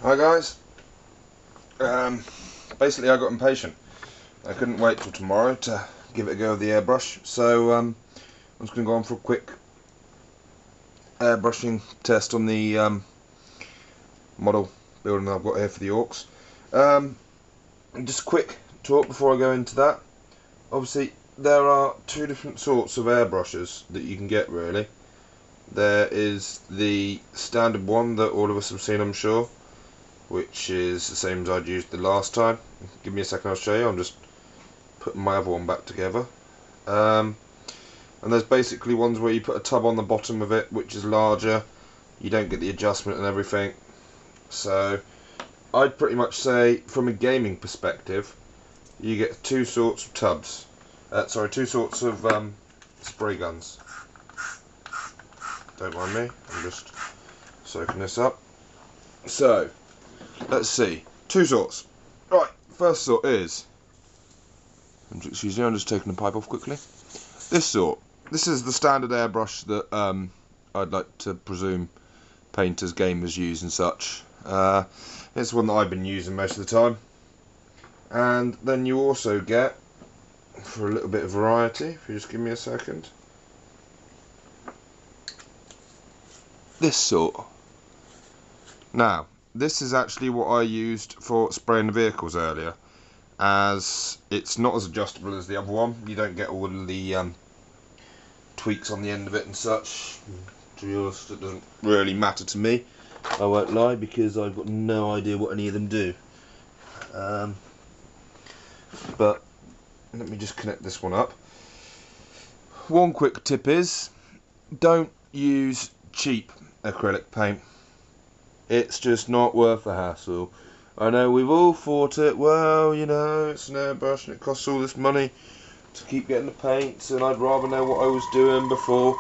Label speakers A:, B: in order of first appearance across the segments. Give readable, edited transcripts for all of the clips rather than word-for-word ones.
A: Hi guys. Basically I got impatient. I couldn't wait till tomorrow to give it a go with the airbrush, so I'm just going to go on for a quick airbrushing test on the model building that I've got here for the Orcs. Just a quick talk before I go into that. Obviously there are two different sorts of airbrushes that you can get really. There is the standard one that all of us have seen, I'm sure, which is the same as I'd used the last time. Give me a second, I'll show you. I'm just putting my other one back together. And there's basically ones where you put a tub on the bottom of it, which is larger. You don't get the adjustment and everything. So I'd pretty much say, from a gaming perspective, you get two sorts of tubs. Two sorts of spray guns. Don't mind me, I'm just soaking this up. So, let's see. Two sorts. Right, first sort is, excuse me, I'm just taking the pipe off quickly. This sort. This is the standard airbrush that I'd like to presume painters, gamers use and such. It's one that I've been using most of the time. And then you also get, for a little bit of variety, if you just give me a second, this sort. Now, this is actually what I used for spraying the vehicles earlier, as it's not as adjustable as the other one. You don't get all of the tweaks on the end of it and such. To be honest, it doesn't really matter to me, I won't lie, because I've got no idea what any of them do. But let me just connect this one up. One quick tip is, don't use cheap acrylic paint. It's just not worth the hassle. I know we've all thought it, well, you know, it's an airbrush and it costs all this money to keep getting the paints, and I'd rather know what I was doing before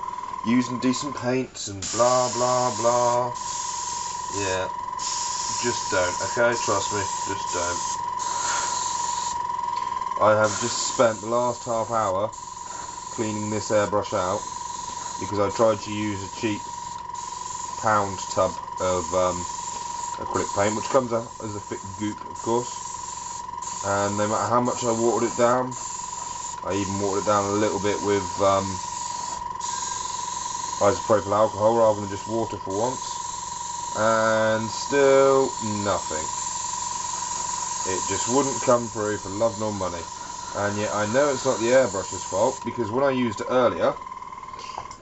A: using decent paints and blah blah blah. Yeah, just don't, okay? Trust me, just don't. I have just spent the last half hour cleaning this airbrush out because I tried to use a cheap pound tub of acrylic paint, which comes out as a thick goop, of course, and no matter how much I watered it down, I even watered it down a little bit with isopropyl alcohol rather than just water for once, and still nothing. It just wouldn't come through for love nor money. And yet I know it's not the airbrush's fault, because when I used it earlier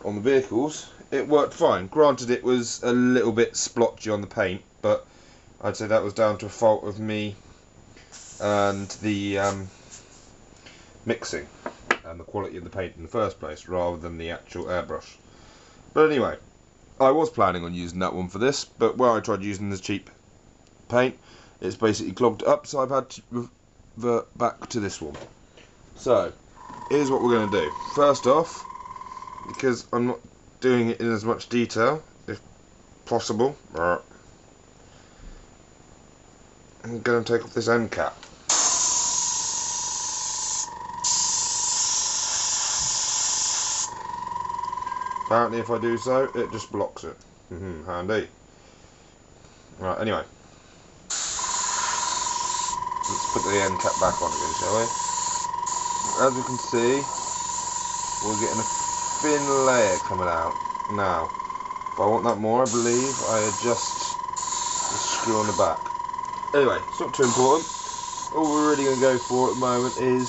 A: on the vehicles, it worked fine. Granted, it was a little bit splotchy on the paint, but I'd say that was down to a fault of me and the mixing and the quality of the paint in the first place, rather than the actual airbrush. But anyway, I was planning on using that one for this, but where I tried using the cheap paint, it's basically clogged up, so I've had to revert back to this one. So, here's what we're going to do. First off, because I'm not doing it in as much detail, if possible, I'm going to take off this end cap. Apparently if I do so, it just blocks it. Handy. Right, anyway. Let's put the end cap back on again, shall we? As you can see, we're getting a thin layer coming out. Now, if I want that more, I believe I adjust the screw on the back. Anyway, it's not too important. All we're really going to go for at the moment is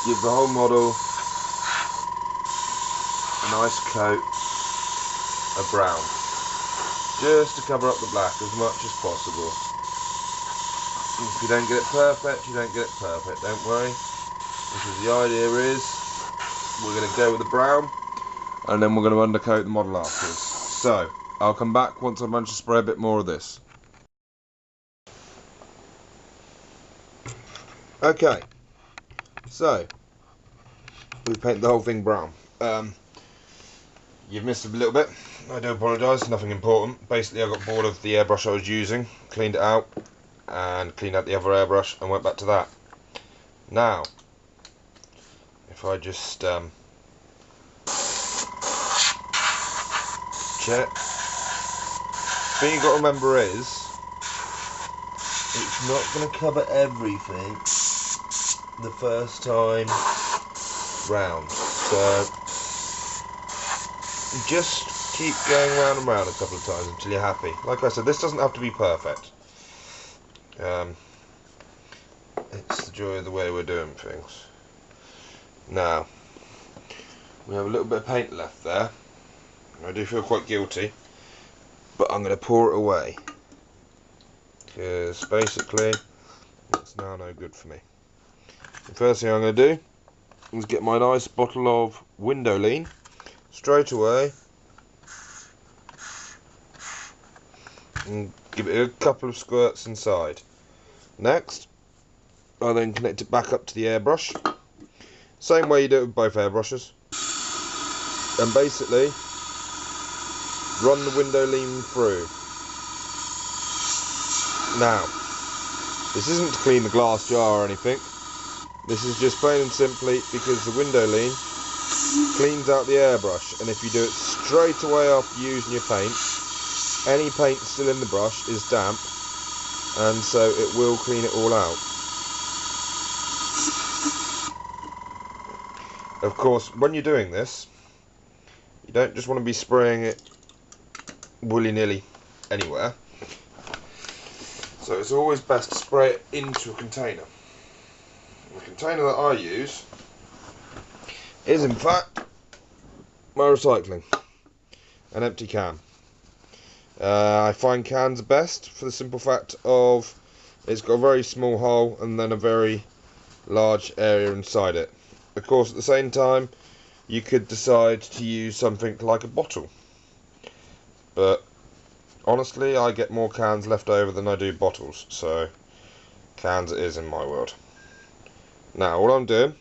A: give the whole model a nice coat of brown, just to cover up the black as much as possible. If you don't get it perfect, you don't get it perfect, don't worry, because the idea is we're going to go with the brown and then we're going to undercoat the model afterwards. So I'll come back once I've managed to spray a bit more of this. Okay, so we've painted the whole thing brown. You've missed a little bit, I do apologise, nothing important. Basically I got bored of the airbrush I was using, cleaned it out, and cleaned out the other airbrush and went back to that. Now, if I just check, thing you've got to remember is it's not going to cover everything the first time round. So just keep going round and round a couple of times until you're happy. Like I said, this doesn't have to be perfect. It's the joy of the way we're doing things. Now, we have a little bit of paint left there. I do feel quite guilty, but I'm going to pour it away, because basically it's now no good for me. The first thing I'm going to do is get my nice bottle of window lean straight away and give it a couple of squirts inside. Next, I then connect it back up to the airbrush, same way you do it with both airbrushes, and basically run the window lean through. Now, this isn't to clean the glass jar or anything. This is just plain and simply because the window lean cleans out the airbrush, and if you do it straight away after using your paint, any paint still in the brush is damp, and so it will clean it all out. Of course, when you're doing this, you don't just want to be spraying it willy-nilly anywhere, so it's always best to spray it into a container. The container that I use is in fact my recycling, an empty can. I find cans are best for the simple fact of it's got a very small hole and then a very large area inside it. Of course, at the same time, you could decide to use something like a bottle, but honestly I get more cans left over than I do bottles, so cans it is in my world. Now what I'm doing,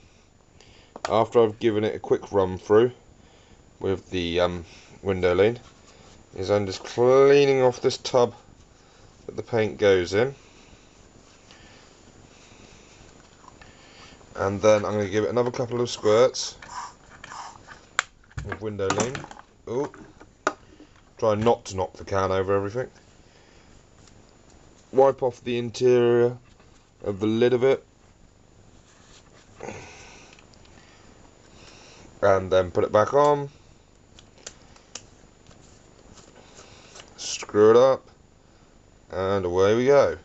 A: after I've given it a quick run through with the window lean, is I'm just cleaning off this tub that the paint goes in, and then I'm going to give it another couple of squirts with window lean. Ooh. Try not to knock the can over everything. Wipe off the interior of the lid of it, and then put it back on, screw it up, and away we go.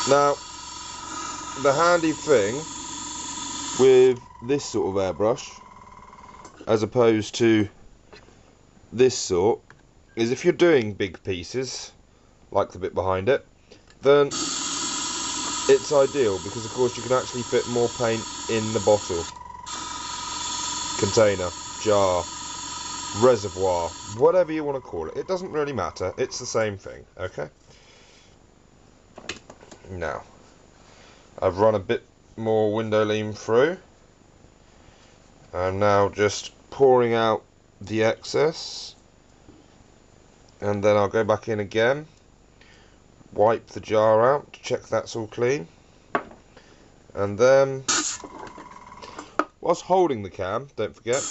A: Now, the handy thing with this sort of airbrush, as opposed to this sort, is if you're doing big pieces, like the bit behind it, then it's ideal, because of course you can actually fit more paint in the bottle, container, jar, reservoir, whatever you want to call it. It doesn't really matter, it's the same thing, okay? Now, I've run a bit more window lean through. I'm now just pouring out the excess, and then I'll go back in again, wipe the jar out to check that's all clean, and then whilst holding the can, don't forget,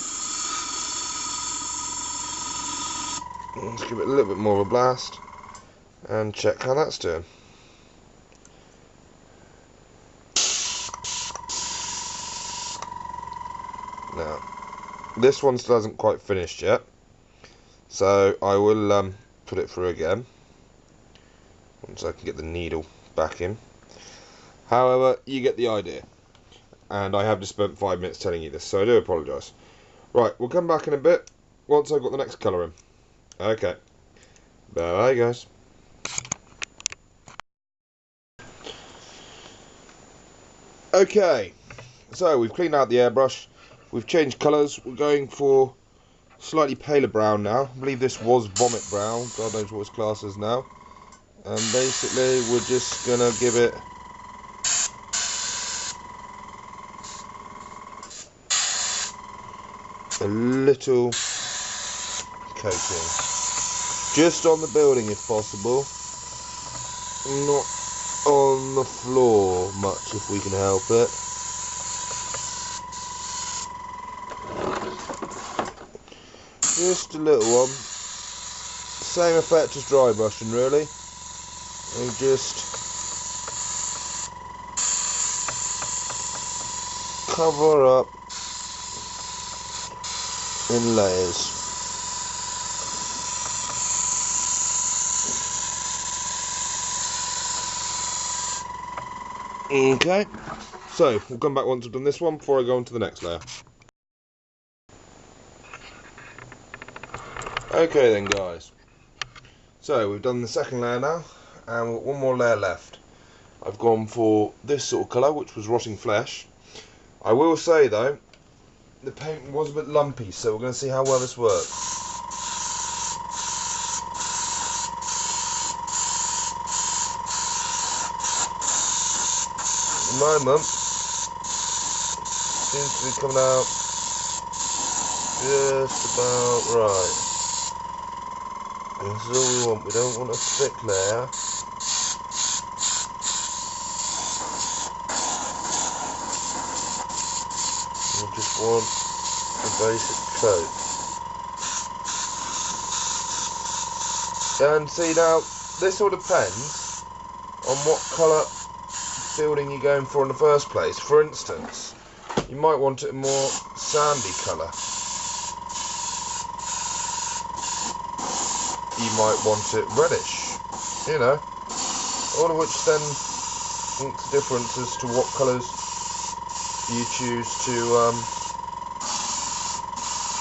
A: let's give it a little bit more of a blast and check how that's doing. Now, this one still hasn't quite finished yet, so I will put it through again once I can get the needle back in. However, you get the idea, and I have just spent 5 minutes telling you this, so I do apologise. Right, we'll come back in a bit once I've got the next colour in. Okay, bye guys. Okay, so we've cleaned out the airbrush. We've changed colours. We're going for slightly paler brown now. I believe this was vomit brown. God knows what its class is now. And basically we're just going to give it a little coating. Just on the building if possible. Not on the floor much if we can help it. Just a little one. Same effect as dry brushing, really. You just cover up in layers. Okay, so we'll come back once I've done this one before I go on to the next layer. Okay then guys, so we've done the second layer now and we've got one more layer left. I've gone for this sort of colour, which was rotting flesh. I will say though, the paint was a bit lumpy, so we're going to see how well this works. At the moment, seems to be coming out just about right. This is all we want. We don't want a thick layer. We just want a basic coat. And see now, this all depends on what colour building you're going for in the first place. For instance, you might want it a more sandy colour. You might want it reddish, you know, all of which then makes a difference as to what colours you choose to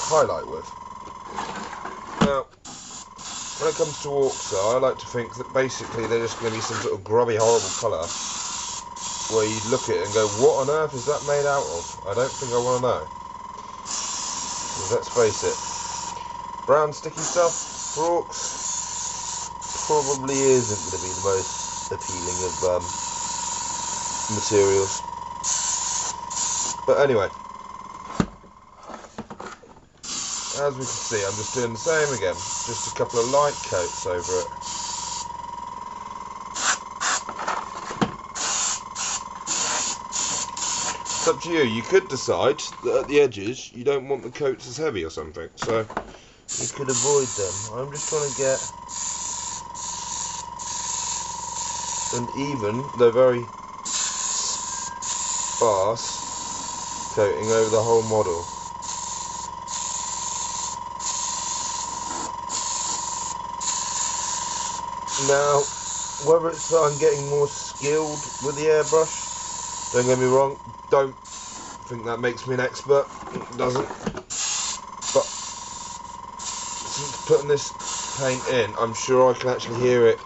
A: highlight with. Now, when it comes to orcs though, I like to think that basically they're just going to be some sort of grubby, horrible colour where you look at it and go, what on earth is that made out of? I don't think I want to know. Because let's face it, brown sticky stuff for orcs probably isn't going to be the most appealing of materials. But anyway, as we can see, I'm just doing the same again, just a couple of light coats over it. It's up to you. You could decide that at the edges you don't want the coats as heavy or something, so you could avoid them. I'm just trying to get an even, though very sparse, coating over the whole model. Now, whether it's that I'm getting more skilled with the airbrush, don't get me wrong, don't think that makes me an expert, it doesn't, but since putting this paint in, I'm sure I can actually hear it,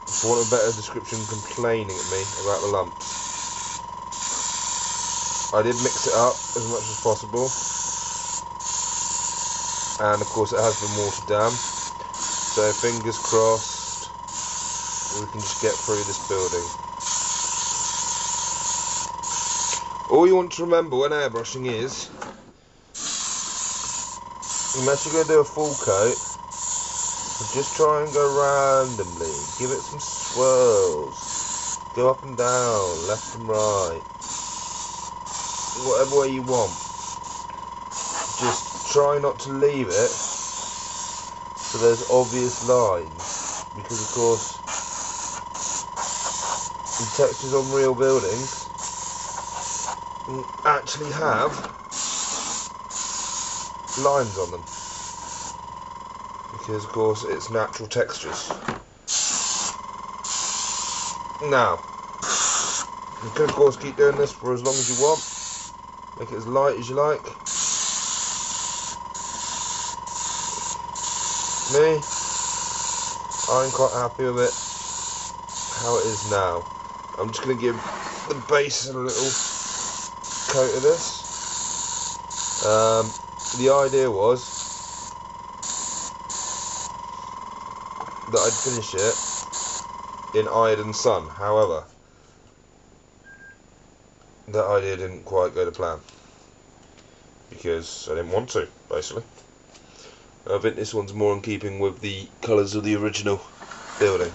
A: for want of a better description, complaining at me about the lumps. I did mix it up as much as possible, and of course it has been watered down, so fingers crossed we can just get through this building. All you want to remember when airbrushing is, unless you're going to do a full coat, just try and go randomly, give it some swirls, go up and down, left and right, whatever way you want. Just try not to leave it so there's obvious lines, because of course the textures on real buildings actually have lines on them, because of course it's natural textures. Now, you can of course keep doing this for as long as you want, make it as light as you like. Me, I'm quite happy with it how it is now. I'm just going to give the base a little coat of this. The idea was that I'd finish it in Iron Sun, however that idea didn't quite go to plan because I didn't want to, basically. I think this one's more in keeping with the colours of the original building.